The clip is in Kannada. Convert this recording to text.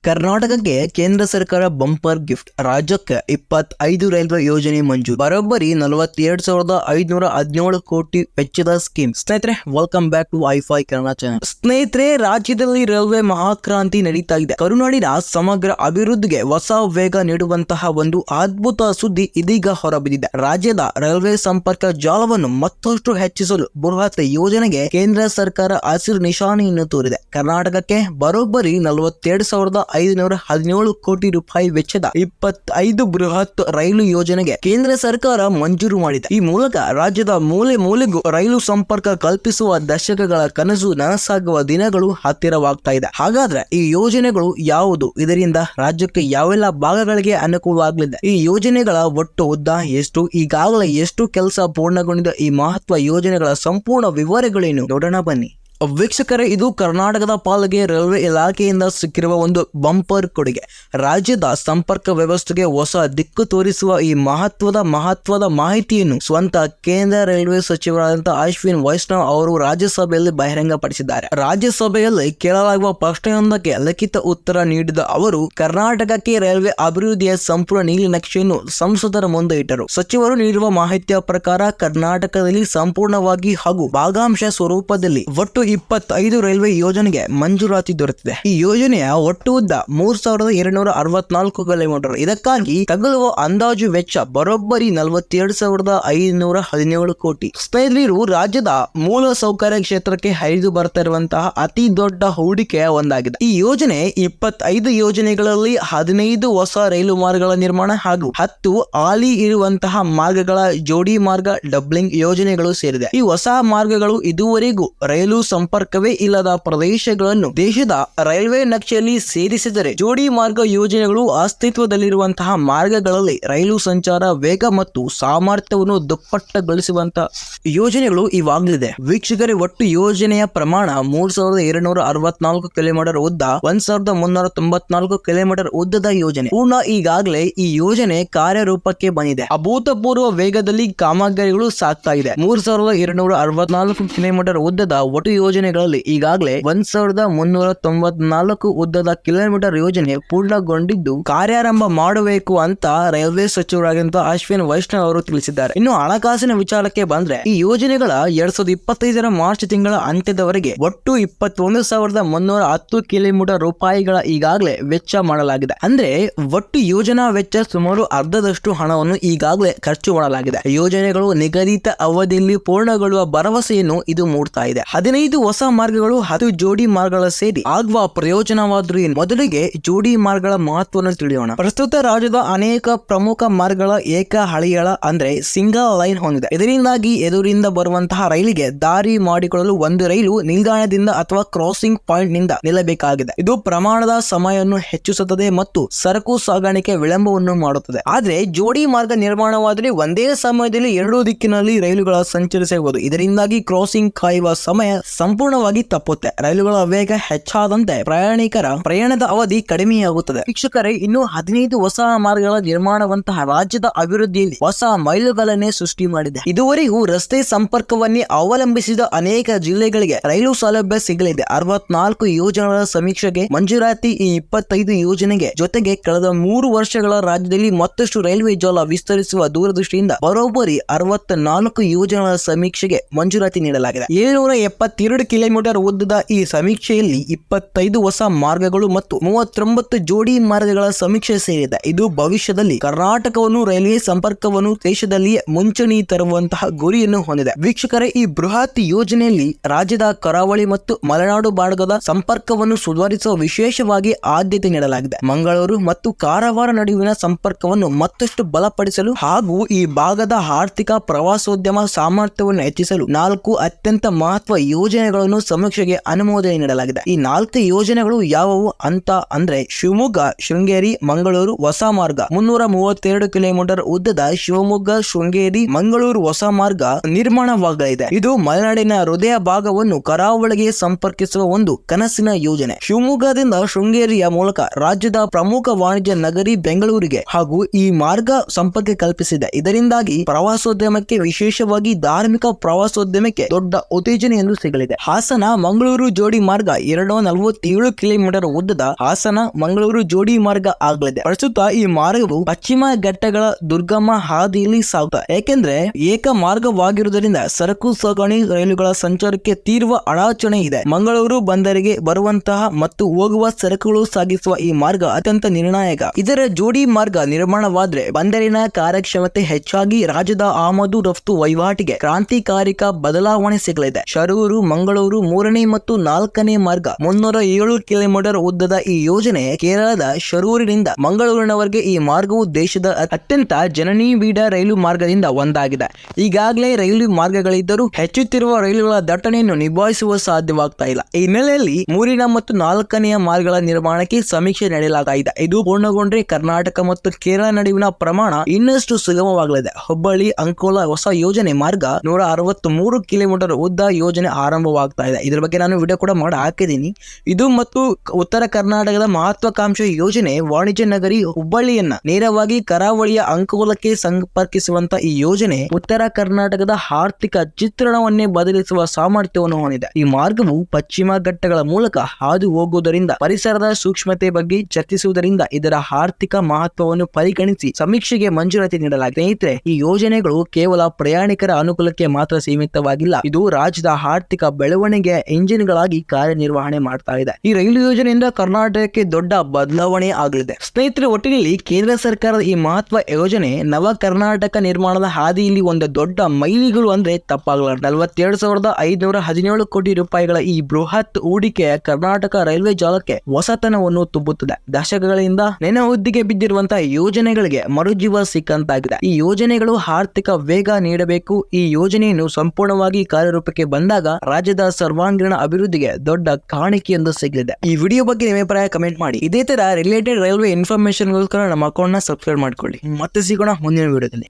ಕರ್ನಾಟಕಕ್ಕೆ ಕೇಂದ್ರ ಸರ್ಕಾರ ಬಂಪರ್ ಗಿಫ್ಟ್. ರಾಜ್ಯಕ್ಕೆ 25 ರೈಲ್ವೆ ಯೋಜನೆ ಮಂಜೂರು. ಬರೋಬ್ಬರಿ 42,517 ಕೋಟಿ ವೆಚ್ಚದ ಸ್ಕೀಮ್. ಸ್ನೇಹಿತರೆ, ವೆಲ್ಕಮ್ ಬ್ಯಾಕ್ ಟು ಐಫೈ ಕನ್ನಡ ಚಾನೆಲ್. ಸ್ನೇಹಿತರೆ, ರಾಜ್ಯದಲ್ಲಿ ರೈಲ್ವೆ ಮಹಾಕ್ರಾಂತಿ ನಡೀತಾ ಇದೆ. ಕರುನಾಡಿನ ಸಮಗ್ರ ಅಭಿವೃದ್ಧಿಗೆ ಹೊಸ ವೇಗ ನೀಡುವಂತಹ ಒಂದು ಅದ್ಭುತ ಸುದ್ದಿ ಇದೀಗ ಹೊರಬಿದ್ದಿದೆ. ರಾಜ್ಯದ ರೈಲ್ವೆ ಸಂಪರ್ಕ ಜಾಲವನ್ನು ಮತ್ತಷ್ಟು ಹೆಚ್ಚಿಸಲು ಬೃಹತ್ ಯೋಜನೆಗೆ ಕೇಂದ್ರ ಸರ್ಕಾರ ಹಸಿರು ನಿಶಾನೆಯನ್ನು ತೋರಿದೆ. ಕರ್ನಾಟಕಕ್ಕೆ ಬರೋಬ್ಬರಿ 42,517 ಕೋಟಿ ರೂಪಾಯಿ ವೆಚ್ಚದ 25 ಬೃಹತ್ ರೈಲು ಯೋಜನೆಗೆ ಕೇಂದ್ರ ಸರ್ಕಾರ ಮಂಜೂರು ಮಾಡಿದೆ. ಈ ಮೂಲಕ ರಾಜ್ಯದ ಮೂಲೆ ಮೂಲೆಗೂ ರೈಲು ಸಂಪರ್ಕ ಕಲ್ಪಿಸುವ ದಶಕಗಳ ಕನಸು ನನಸಾಗುವ ದಿನಗಳು ಹತ್ತಿರವಾಗ್ತಾ ಇದೆ. ಹಾಗಾದ್ರೆ ಈ ಯೋಜನೆಗಳು ಯಾವುದು? ಇದರಿಂದ ರಾಜ್ಯಕ್ಕೆ ಯಾವೆಲ್ಲ ಭಾಗಗಳಿಗೆ ಅನುಕೂಲವಾಗಲಿದೆ? ಈ ಯೋಜನೆಗಳ ಒಟ್ಟು ಉದ್ದ ಎಷ್ಟು? ಈಗಾಗಲೇ ಎಷ್ಟು ಕೆಲಸ ಪೂರ್ಣಗೊಂಡಿದೆ? ಈ ಮಹತ್ವ ಯೋಜನೆಗಳ ಸಂಪೂರ್ಣ ವಿವರಗಳೇನು ನೋಡೋಣ ಬನ್ನಿ. ವೀಕ್ಷಕರೇ, ಇದು ಕರ್ನಾಟಕದ ಪಾಲಿಗೆ ರೈಲ್ವೆ ಇಲಾಖೆಯಿಂದ ಸಿಕ್ಕಿರುವ ಒಂದು ಬಂಪರ್ ಕೊಡುಗೆ. ರಾಜ್ಯದ ಸಂಪರ್ಕ ವ್ಯವಸ್ಥೆಗೆ ಹೊಸ ದಿಕ್ಕು ತೋರಿಸುವ ಈ ಮಹತ್ವದ ಮಾಹಿತಿಯನ್ನು ಸ್ವಂತ ಕೇಂದ್ರ ರೈಲ್ವೆ ಸಚಿವರಾದಂತಹ ಅಶ್ವಿನ್ ವೈಷ್ಣವ್ ಅವರು ರಾಜ್ಯಸಭೆಯಲ್ಲಿ ಬಹಿರಂಗಪಡಿಸಿದ್ದಾರೆ. ರಾಜ್ಯಸಭೆಯಲ್ಲಿ ಕೇಳಲಾಗುವ ಪ್ರಶ್ನೆಯೊಂದಕ್ಕೆ ಲಿಖಿತ ಉತ್ತರ ನೀಡಿದ ಅವರು ಕರ್ನಾಟಕಕ್ಕೆ ರೈಲ್ವೆ ಅಭಿವೃದ್ಧಿಯ ಸಂಪೂರ್ಣ ನೀಲನಕ್ಷೆಯನ್ನು ಸಂಸದರ ಮುಂದೆ ಇಟ್ಟರು. ಸಚಿವರು ನೀಡಿರುವ ಮಾಹಿತಿಯ ಪ್ರಕಾರ ಕರ್ನಾಟಕದಲ್ಲಿ ಸಂಪೂರ್ಣವಾಗಿ ಹಾಗೂ ಭಾಗಾಂಶ ಸ್ವರೂಪದಲ್ಲಿ ಒಟ್ಟು 25 ರೈಲ್ವೆ ಯೋಜನೆಗೆ ಮಂಜೂರಾತಿ ದೊರೆತಿದೆ. ಈ ಯೋಜನೆಯ ಒಟ್ಟು ಉದ್ದ 3,264 ಕಿಲೋಮೀಟರ್. ಇದಕ್ಕಾಗಿ ತಗಲುವ ಅಂದಾಜು ವೆಚ್ಚ ಬರೋಬ್ಬರಿ 42,517 ಕೋಟಿ. ಸ್ನೇಹಿತರು, ರಾಜ್ಯದ ಮೂಲ ಸೌಕರ್ಯ ಕ್ಷೇತ್ರಕ್ಕೆ ಹರಿದು ಬರ್ತಾ ಇರುವಂತಹ ಅತಿ ದೊಡ್ಡ ಹೂಡಿಕೆಯ ಒಂದಾಗಿದೆ. ಈ ಯೋಜನೆ 25 ಯೋಜನೆಗಳಲ್ಲಿ 15 ಹೊಸ ರೈಲು ಮಾರ್ಗಗಳ ನಿರ್ಮಾಣ ಹಾಗೂ 10 ಹಾಲಿ ಇರುವಂತಹ ಮಾರ್ಗಗಳ ಜೋಡಿ ಮಾರ್ಗ ಡಬ್ಲಿಂಗ್ ಯೋಜನೆಗಳು ಸೇರಿದೆ. ಈ ಹೊಸ ಮಾರ್ಗಗಳು ಇದುವರೆಗೂ ರೈಲು ಸಂಪರ್ಕವೇ ಇಲ್ಲದ ಪ್ರದೇಶಗಳನ್ನು ದೇಶದ ರೈಲ್ವೆ ನಕ್ಷೆಯಲ್ಲಿ ಸೇರಿಸಿದರೆ ಜೋಡಿ ಮಾರ್ಗ ಯೋಜನೆಗಳು ಅಸ್ತಿತ್ವದಲ್ಲಿರುವಂತಹ ಮಾರ್ಗಗಳಲ್ಲಿ ರೈಲು ಸಂಚಾರ ವೇಗ ಮತ್ತು ಸಾಮರ್ಥ್ಯವನ್ನು ದುಪ್ಪಟ್ಟಗೊಳಿಸುವಂತಹ ಯೋಜನೆಗಳು ಇವಾಗಲಿದೆ. ವೀಕ್ಷಕರೇ, ಒಟ್ಟು ಯೋಜನೆಯ ಪ್ರಮಾಣ 3,264 ಕಿಲೋಮೀಟರ್ ಉದ್ದ, 1,394 ಕಿಲೋಮೀಟರ್ ಉದ್ದದ ಯೋಜನೆ ಪೂರ್ಣ. ಈಗಾಗಲೇ ಈ ಯೋಜನೆ ಕಾರ್ಯರೂಪಕ್ಕೆ ಬಂದಿದೆ. ಅಭೂತಪೂರ್ವ ವೇಗದಲ್ಲಿ ಕಾಮಗಾರಿಗಳು ಸಾಗ್ತಾ ಇದೆ. 3,264 ಕಿಲೋಮೀಟರ್ ಉದ್ದದ ಒಟ್ಟು ಯೋಜನೆಗಳಲ್ಲಿ ಈಗಾಗಲೇ 1,394 ಉದ್ದದ ಕಿಲೋಮೀಟರ್ ಯೋಜನೆ ಪೂರ್ಣಗೊಂಡಿದ್ದು ಕಾರ್ಯಾರಂಭ ಮಾಡಬೇಕು ಅಂತ ರೈಲ್ವೆ ಸಚಿವರಾಗಿದ್ದ ಅಶ್ವಿನ್ ವೈಷ್ಣವ್ ಅವರು ತಿಳಿಸಿದ್ದಾರೆ. ಇನ್ನು ಹಣಕಾಸಿನ ವಿಚಾರಕ್ಕೆ ಬಂದ್ರೆ, ಈ ಯೋಜನೆಗಳ 2025 ಮಾರ್ಚ್ ತಿಂಗಳ ಅಂತ್ಯದವರೆಗೆ ಒಟ್ಟು 21,310 ಕಿಲೋಮೀಟರ್ ರೂಪಾಯಿಗಳ ಈಗಾಗಲೇ ವೆಚ್ಚ ಮಾಡಲಾಗಿದೆ. ಅಂದ್ರೆ ಒಟ್ಟು ಯೋಜನಾ ವೆಚ್ಚ ಸುಮಾರು ಅರ್ಧದಷ್ಟು ಹಣವನ್ನು ಈಗಾಗಲೇ ಖರ್ಚು ಮಾಡಲಾಗಿದೆ. ಯೋಜನೆಗಳು ನಿಗದಿತ ಅವಧಿಯಲ್ಲಿ ಪೂರ್ಣಗೊಳ್ಳುವ ಭರವಸೆಯನ್ನು ಇದು ಮೂಡ್ತಾ ಇದೆ. 15 ಹೊಸ ಮಾರ್ಗಗಳು 10 ಜೋಡಿ ಮಾರ್ಗಗಳ ಸೇರಿ ಆಗುವ ಪ್ರಯೋಜನವಾದ್ರೂ ಏನು? ಮೊದಲಿಗೆ ಜೋಡಿ ಮಾರ್ಗಗಳ ಮಹತ್ವವನ್ನು ತಿಳಿಯೋಣ. ಪ್ರಸ್ತುತ ರಾಜ್ಯದ ಅನೇಕ ಪ್ರಮುಖ ಮಾರ್ಗಗಳ ಏಕ ಹಳಿಗಳ ಅಂದ್ರೆ ಸಿಂಗಲ್ ಲೈನ್ ಹೊಂದಿದೆ. ಇದರಿಂದಾಗಿ ಎದುರಿಂದ ಬರುವಂತಹ ರೈಲಿಗೆ ದಾರಿ ಮಾಡಿಕೊಳ್ಳಲು ಒಂದು ರೈಲು ನಿಲ್ದಾಣದಿಂದ ಅಥವಾ ಕ್ರಾಸಿಂಗ್ ಪಾಯಿಂಟ್ ನಿಂದ ನಿಲ್ಲಬೇಕಾಗಿದೆ. ಇದು ಪ್ರಮಾಣದ ಸಮಯವನ್ನು ಹೆಚ್ಚಿಸುತ್ತದೆ ಮತ್ತು ಸರಕು ಸಾಗಾಣಿಕೆ ವಿಳಂಬವನ್ನು ಮಾಡುತ್ತದೆ. ಆದ್ರೆ ಜೋಡಿ ಮಾರ್ಗ ನಿರ್ಮಾಣವಾದರೆ ಒಂದೇ ಸಮಯದಲ್ಲಿ ಎರಡೂ ದಿಕ್ಕಿನಲ್ಲಿ ರೈಲುಗಳ ಸಂಚರಿಸಬಹುದು. ಇದರಿಂದಾಗಿ ಕ್ರಾಸಿಂಗ್ ಕಾಯುವ ಸಮಯ ಸಂಪೂರ್ಣವಾಗಿ ತಪ್ಪುತ್ತೆ. ರೈಲುಗಳ ವೇಗ ಹೆಚ್ಚಾದಂತೆ ಪ್ರಯಾಣಿಕರ ಪ್ರಯಾಣದ ಅವಧಿ ಕಡಿಮೆಯಾಗುತ್ತದೆ. ವೀಕ್ಷಕರೇ, ಇನ್ನು 15 ಹೊಸ ಮಾರ್ಗಗಳ ನಿರ್ಮಾಣವಂತಹ ರಾಜ್ಯದ ಅಭಿವೃದ್ಧಿಯಲ್ಲಿ ಹೊಸ ಮೈಲುಗಲ್ಲನ್ನೇ ಸೃಷ್ಟಿ ಮಾಡಿದೆ. ಇದುವರೆಗೂ ರಸ್ತೆ ಸಂಪರ್ಕವನ್ನೇ ಅವಲಂಬಿಸಿದ ಅನೇಕ ಜಿಲ್ಲೆಗಳಿಗೆ ರೈಲು ಸೌಲಭ್ಯ ಸಿಗಲಿದೆ. 64 ಯೋಜನೆಗಳ ಸಮೀಕ್ಷೆಗೆ ಮಂಜೂರಾತಿ. ಈ 25 ಯೋಜನೆಗೆ ಜೊತೆಗೆ ಕಳೆದ 3 ವರ್ಷಗಳ ರಾಜ್ಯದಲ್ಲಿ ಮತ್ತಷ್ಟು ರೈಲ್ವೆ ಜಾಲ ವಿಸ್ತರಿಸುವ ದೂರದೃಷ್ಟಿಯಿಂದ ಬರೋಬ್ಬರಿ 64 ಯೋಜನೆಗಳ ಸಮೀಕ್ಷೆಗೆ ಮಂಜೂರಾತಿ ನೀಡಲಾಗಿದೆ. 772 ಕಿಲೋಮೀಟರ್ ಉದ್ದದ ಈ ಸಮೀಕ್ಷೆಯಲ್ಲಿ 25 ಹೊಸ ಮಾರ್ಗಗಳು ಮತ್ತು 39 ಜೋಡಿ ಮಾರ್ಗಗಳ ಸಮೀಕ್ಷೆ ಸೇರಿದೆ. ಇದು ಭವಿಷ್ಯದಲ್ಲಿ ಕರ್ನಾಟಕವನ್ನು ರೈಲ್ವೆ ಸಂಪರ್ಕವನ್ನು ದೇಶದಲ್ಲಿಯೇ ಮುಂಚೂಣಿ ತರುವಂತಹ ಗುರಿಯನ್ನು ಹೊಂದಿದೆ. ವೀಕ್ಷಕರೇ, ಈ ಬೃಹತ್ ಯೋಜನೆಯಲ್ಲಿ ರಾಜ್ಯದ ಕರಾವಳಿ ಮತ್ತು ಮಲೆನಾಡು ಭಾಗದ ಸಂಪರ್ಕವನ್ನು ಸುಧಾರಿಸುವ ವಿಶೇಷವಾಗಿ ಆದ್ಯತೆ ನೀಡಲಾಗಿದೆ. ಮಂಗಳೂರು ಮತ್ತು ಕಾರವಾರ ನಡುವಿನ ಸಂಪರ್ಕವನ್ನು ಮತ್ತಷ್ಟು ಬಲಪಡಿಸಲು ಹಾಗೂ ಈ ಭಾಗದ ಆರ್ಥಿಕ ಪ್ರವಾಸೋದ್ಯಮ ಸಾಮರ್ಥ್ಯವನ್ನು ಹೆಚ್ಚಿಸಲು 4 ಅತ್ಯಂತ ಮಹತ್ವ ಯೋಜನೆಗಳನ್ನು ಸಮೀಕ್ಷೆಗೆ ಅನುಮೋದನೆ ನೀಡಲಾಗಿದೆ. ಈ 4 ಯೋಜನೆಗಳು ಯಾವುವು ಅಂತ ಅಂದ್ರೆ ಶಿವಮೊಗ್ಗ ಶೃಂಗೇರಿ ಮಂಗಳೂರು ಹೊಸ ಮಾರ್ಗ 332 ಕಿಲೋಮೀಟರ್ ಉದ್ದದ ಶಿವಮೊಗ್ಗ ಶೃಂಗೇರಿ ಮಂಗಳೂರು ಹೊಸ ಮಾರ್ಗ ನಿರ್ಮಾಣವಾಗಲಿದೆ. ಇದು ಮಲೆನಾಡಿನ ಹೃದಯ ಭಾಗವನ್ನು ಕರಾವಳಿಗೆ ಸಂಪರ್ಕಿಸುವ ಒಂದು ಕನಸಿನ ಯೋಜನೆ. ಶಿವಮೊಗ್ಗದಿಂದ ಶೃಂಗೇರಿಯ ಮೂಲಕ ರಾಜ್ಯದ ಪ್ರಮುಖ ವಾಣಿಜ್ಯ ನಗರಿ ಬೆಂಗಳೂರಿಗೆ ಹಾಗೂ ಈ ಮಾರ್ಗ ಸಂಪರ್ಕ ಕಲ್ಪಿಸಿದೆ. ಇದರಿಂದಾಗಿ ಪ್ರವಾಸೋದ್ಯಮಕ್ಕೆ, ವಿಶೇಷವಾಗಿ ಧಾರ್ಮಿಕ ಪ್ರವಾಸೋದ್ಯಮಕ್ಕೆ ದೊಡ್ಡ ಉತ್ತೇಜನೆಯನ್ನು ಸಿಗಲಿದೆ. ಇದೆ. ಹಾಸನ ಮಂಗಳೂರು ಜೋಡಿ ಮಾರ್ಗ 247 ಕಿಲೋಮೀಟರ್ ಉದ್ದದ ಹಾಸನ ಮಂಗಳೂರು ಜೋಡಿ ಮಾರ್ಗ ಆಗಲಿದೆ. ಪ್ರಸ್ತುತ ಈ ಮಾರ್ಗವು ಪಶ್ಚಿಮ ಘಟ್ಟಗಳ ದುರ್ಗಮ ಹಾದಿಯಲ್ಲಿ ಸಾಗುತ್ತದೆ. ಏಕೆಂದ್ರೆ ಏಕ ಮಾರ್ಗವಾಗಿರುವುದರಿಂದ ಸರಕು ಸಾಗಣೆ ರೈಲುಗಳ ಸಂಚಾರಕ್ಕೆ ತೀವ್ರ ಅಡಚಣೆ ಇದೆ. ಮಂಗಳೂರು ಬಂದರಿಗೆ ಬರುವಂತಹ ಮತ್ತು ಹೋಗುವ ಸರಕುಗಳು ಸಾಗಿಸುವ ಈ ಮಾರ್ಗ ಅತ್ಯಂತ ನಿರ್ಣಾಯಕ. ಇದರ ಜೋಡಿ ಮಾರ್ಗ ನಿರ್ಮಾಣವಾದ್ರೆ ಬಂದರಿನ ಕಾರ್ಯಕ್ಷಮತೆ ಹೆಚ್ಚಾಗಿ ರಾಜ್ಯದ ಆಮದು ರಫ್ತು ವಹಿವಾಟಿಗೆ ಕ್ರಾಂತಿಕಾರಿಕ ಬದಲಾವಣೆ ಸಿಗಲಿದೆ. ಶರೂರು ಮಂಗಳೂರು 3ನೇ ಮತ್ತು 4ನೇ ಮಾರ್ಗ 307 ಕಿಲೋಮೀಟರ್ ಉದ್ದದ ಈ ಯೋಜನೆ ಕೇರಳದ ಶರೂರಿನಿಂದ ಮಂಗಳೂರಿನವರೆಗೆ ಈ ಮಾರ್ಗವು ದೇಶದ ಅತ್ಯಂತ ಜನನಿಬಿಡ ರೈಲು ಮಾರ್ಗದಿಂದ ಒಂದಾಗಿದೆ. ಈಗಾಗಲೇ ರೈಲು ಮಾರ್ಗಗಳಿದ್ದರೂ ಹೆಚ್ಚುತ್ತಿರುವ ರೈಲುಗಳ ದಟ್ಟಣೆಯನ್ನು ನಿಭಾಯಿಸುವ ಸಾಧ್ಯವಾಗ್ತಾ ಇಲ್ಲ. ಈ ಹಿನ್ನೆಲೆಯಲ್ಲಿ 3ನೇ ಮತ್ತು 4ನೇ ಮಾರ್ಗಗಳ ನಿರ್ಮಾಣಕ್ಕೆ ಸಮೀಕ್ಷೆ ನಡೆಯಲಾಗಿದೆ. ಇದು ಪೂರ್ಣಗೊಂಡ್ರೆ ಕರ್ನಾಟಕ ಮತ್ತು ಕೇರಳ ನಡುವಿನ ಪ್ರಮಾಣ ಇನ್ನಷ್ಟು ಸುಗಮವಾಗಲಿದೆ. ಹುಬ್ಬಳ್ಳಿ ಅಂಕೋಲಾ ಹೊಸ ಯೋಜನೆ ಮಾರ್ಗ 163 ಕಿಲೋಮೀಟರ್ ಉದ್ದ ಯೋಜನೆ ಆರಂಭವಾಗ್ತಾ ಇದೆ. ಇದ್ರ ಬಗ್ಗೆ ನಾನು ವಿಡಿಯೋ ಕೂಡ ಮಾಡಿ ಹಾಕಿದ್ದೀನಿ. ಇದು ಮತ್ತು ಉತ್ತರ ಕರ್ನಾಟಕದ ಮಹತ್ವಾಕಾಂಕ್ಷೆ ಯೋಜನೆ ವಾಣಿಜ್ಯ ನಗರಿ ಹುಬ್ಬಳ್ಳಿಯನ್ನ ನೇರವಾಗಿ ಕರಾವಳಿಯ ಅಂಕೋಲಕ್ಕೆ ಸಂಪರ್ಕಿಸುವಂತ ಈ ಯೋಜನೆ ಉತ್ತರ ಕರ್ನಾಟಕದ ಆರ್ಥಿಕ ಚಿತ್ರಣವನ್ನೇ ಬದಲಿಸುವ ಸಾಮರ್ಥ್ಯವನ್ನು ಹೊಂದಿದೆ. ಈ ಮಾರ್ಗವು ಪಶ್ಚಿಮ ಘಟ್ಟಗಳ ಮೂಲಕ ಹಾದು ಹೋಗುವುದರಿಂದ ಪರಿಸರದ ಸೂಕ್ಷ್ಮತೆ ಬಗ್ಗೆ ಚರ್ಚಿಸುವುದರಿಂದ ಇದರ ಆರ್ಥಿಕ ಮಹತ್ವವನ್ನು ಪರಿಗಣಿಸಿ ಸಮೀಕ್ಷೆಗೆ ಮಂಜೂರಾತಿ ನೀಡಲಾಗಿದೆ. ಸ್ನೇಹಿತರೆ, ಈ ಯೋಜನೆಗಳು ಕೇವಲ ಪ್ರಯಾಣಿಕರ ಅನುಕೂಲಕ್ಕೆ ಮಾತ್ರ ಸೀಮಿತವಾಗಿಲ್ಲ. ಇದು ರಾಜ್ಯದ ಆರ್ಥಿಕ ಬೆಳವಣಿಗೆ ಇಂಜಿನ್ಗಳಾಗಿ ಕಾರ್ಯನಿರ್ವಹಣೆ ಮಾಡ್ತಾ ಇದೆ. ಈ ರೈಲು ಯೋಜನೆಯಿಂದ ಕರ್ನಾಟಕಕ್ಕೆ ದೊಡ್ಡ ಬದಲಾವಣೆ ಆಗಲಿದೆ. ಸ್ನೇಹಿತರೆ, ಒಟ್ಟಿನಲ್ಲಿ ಕೇಂದ್ರ ಸರ್ಕಾರದ ಈ ಮಹತ್ವ ಯೋಜನೆ ನವ ಕರ್ನಾಟಕ ನಿರ್ಮಾಣದ ಹಾದಿಯಲ್ಲಿ ಒಂದು ದೊಡ್ಡ ಮೈಲಿಗಲ್ಲು ಅಂದ್ರೆ ತಪ್ಪಾಗಲಾರದು. 42,517 ಕೋಟಿ ರೂಪಾಯಿಗಳ ಈ ಬೃಹತ್ ಹೂಡಿಕೆ ಕರ್ನಾಟಕ ರೈಲ್ವೆ ಜಾಲಕ್ಕೆ ಹೊಸತನವನ್ನು ತುಂಬುತ್ತದೆ. ದಶಕಗಳಿಂದ ನೆನೆಹುದ್ದಿಗೆ ಬಿದ್ದಿರುವಂತಹ ಯೋಜನೆಗಳಿಗೆ ಮರುಜೀವ ಸಿಕ್ಕಂತಾಗಿದೆ. ಈ ಯೋಜನೆಗಳು ಆರ್ಥಿಕ ವೇಗ ನೀಡಬೇಕು. ಈ ಯೋಜನೆಯನ್ನು ಸಂಪೂರ್ಣವಾಗಿ ಕಾರ್ಯರೂಪಕ್ಕೆ ಬಂದಾಗ ರಾಜ್ಯದ ಸರ್ವಾಂಗೀಣ ಅಭಿವೃದ್ಧಿಗೆ ದೊಡ್ಡ ಕಾಣಿಕೆಯೊಂದು ಸಿಗಲಿದೆ. ಈ ವಿಡಿಯೋ ಬಗ್ಗೆ ನಿಮ್ಮ ಅಭಿಪ್ರಾಯ ಕಮೆಂಟ್ ಮಾಡಿ. ಇದೇ ತರ ರಿಲೇಟೆಡ್ ರೈಲ್ವೆ ಇನ್ಫಾರ್ಮೇಶನ್ ಗೋಸ್ಕರ ನಮ್ಮ ಅಕೌಂಟ್ ನ ಸಬ್ಸ್ಕ್ರೈಬ್ ಮಾಡ್ಕೊಳ್ಳಿ. ಮತ್ತೆ ಸಿಗೋಣ ಮುಂದಿನ ವಿಡಿಯೋದಲ್ಲಿ.